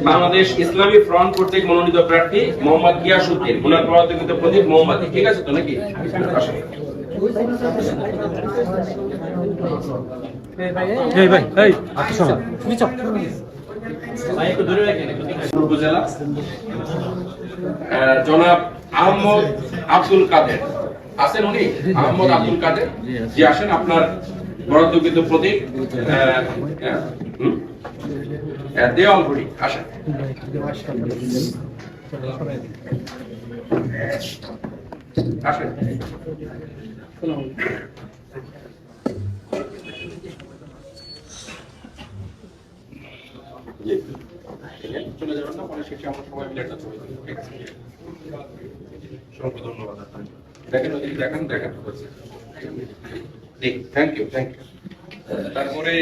বাংলাদেশ ইসলামী front কর্তৃক মনোনীত প্রার্থী মোহাম্মদ গিয়াসউদ্দিন, ওনার পরাজিত প্রতীক মোমবাতি। ঠিক আছে তো নাকি? উপজেলা জনাব আহমদ আব্দুল কাদের আছেন, উনি আহমদ আব্দুল কাদের জি আসেন। আপনার বরাদ্দকৃত প্রতীক দেওয়াল ঘড়ি, আসেন। আসেন চলে যাবেন না, পরে শেষে আমরা সবাই মিলে একটা ছবি তুলব। ঠিক আছে, সবাইকে ধন্যবাদ। দেখেন ওদিকে, দেখেন দেখেন, থ্যাংক ইউ থ্যাংক ইউ। তারপরে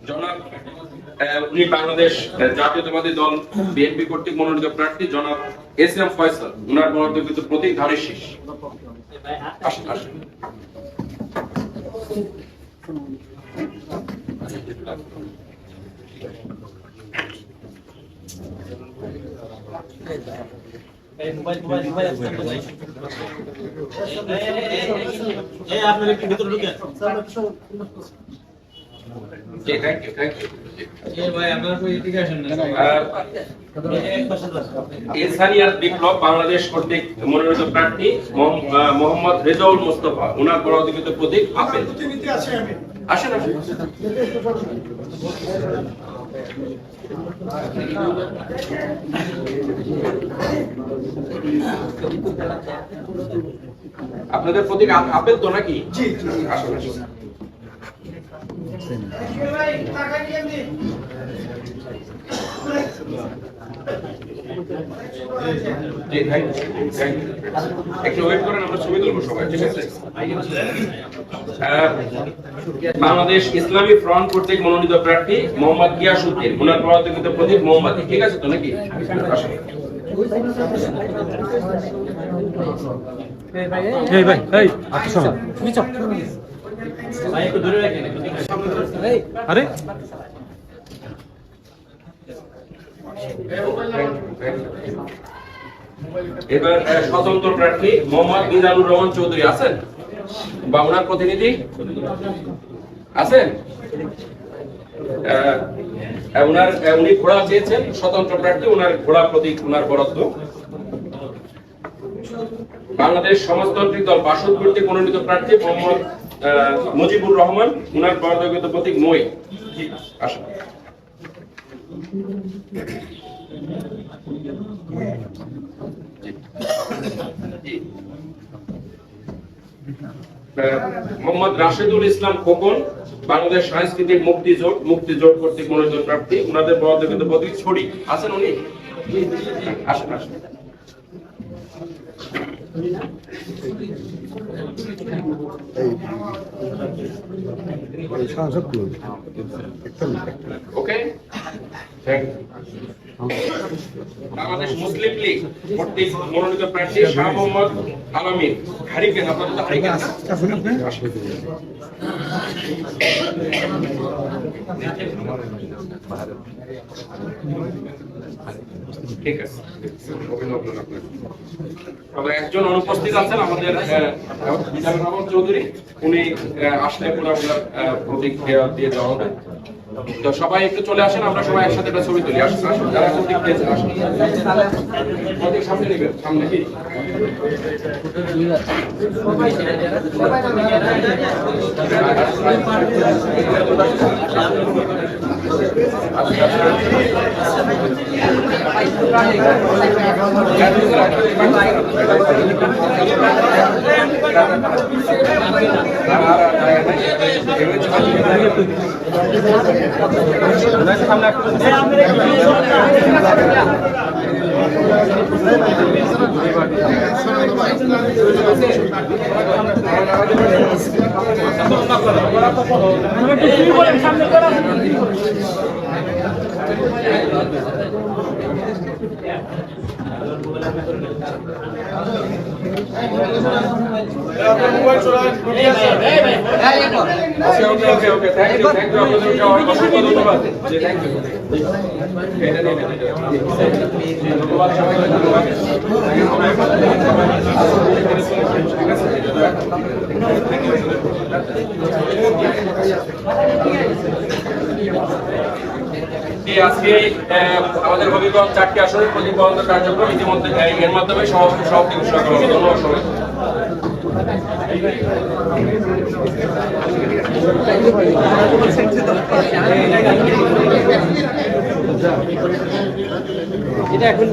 জনাব উনি বাংলাদেশ জাতীয়তাবাদী দল বিএনপি কর্তৃক মনোনীত প্রার্থী জনাব এস এম ফয়সাল, উনার বরাদ্দকৃত প্রতীক ধানের শীষ। আসেন আসেন। বিপ্লব বাংলাদেশ কর্তৃক মনোনীত প্রার্থী মোহাম্মদ রেজাউল মোস্তফা, ওনার বরাদ্দকৃত প্রতীক আপেল। আসেন আসেন। আপনাদের প্রতীক আপেল তো নাকি? আসুন আসুন। একটু ওয়েট করেন, আমরা ছবি তুলবো সবাই। ঠিক আছে। বাংলাদেশ ইসলামী ফ্রন্ট কর্তৃক মনোনীত প্রার্থী মোহাম্মদ গিয়াসউদ্দিন, ওনার পরাজিত প্রতীক মোমবাতি। ঠিক আছে তো নাকি? আসুন। আরে এবার স্বতন্ত্র প্রার্থী মোহাম্মদ মিজানুর রহমান চৌধুরী আছেন বা ওনার প্রতিনিধি আছেন? উনি ঘোড়া চেয়েছেন, স্বতন্ত্র প্রার্থী, ওনার ঘোড়া প্রতীক, ওনার বরাদ্দ। বাংলাদেশ সমাজতান্ত্রিক দল বাসদ কর্তৃক মনোনীত প্রার্থী মোহাম্মদ মুজিবুর রহমান, ওনার বরাদ্দকৃত প্রতীক মই। আসুন। মোহাম্মদ রাশেদুল ইসলাম খোকন, বাংলাদেশ সাংস্কৃতিক মুক্তি জোট কর্তৃক মনোনীত প্রার্থী, ওনাদের বরাদ্দকৃত প্রতীক ছড়ি। আছেন উনি? আসেন আসেন। ওকে, থ্যাংক ইউ। বাংলাদেশ মুসলিম লীগ কর্তৃক মনোনীত প্রার্থী শাহ মোহাম্মদ আলামিন, হারিকেন। আপনাদের তো হারিকেন আছে। ঠিক আছে, অভিনন্দন আপনাকে। তবে একজন অনুপস্থিত আছেন আমাদের মিজানুর রহমান চৌধুরী, উনি আসলে পুরো প্রতীক দিয়ে দেওয়া হবে। তো সবাই একটু চলে আসেন, আমরা সবাই একসাথে একটা ছবি তুলি। আসুন আসুন, যারা প্রতীক পেয়েছেন আসুন। প্রতীক সামনে নেবেন, সামনে। ওকে থ্যাংক ইউ আপনাদেরকে অসংখ্য ধন্যবাদ জি থ্যাংক ইউ এটা নিয়ে ধন্যবাদ সবাইকে ধন্যবাদ আজকে আমাদের হবিগঞ্জ 4টি আসনের প্রতিপাদন কার্যক্রম ইতিমধ্যে এর মাধ্যমে সমাপ্তি ঘোষণা করা হলো। ধন্যবাদ সবাই। এটা এখন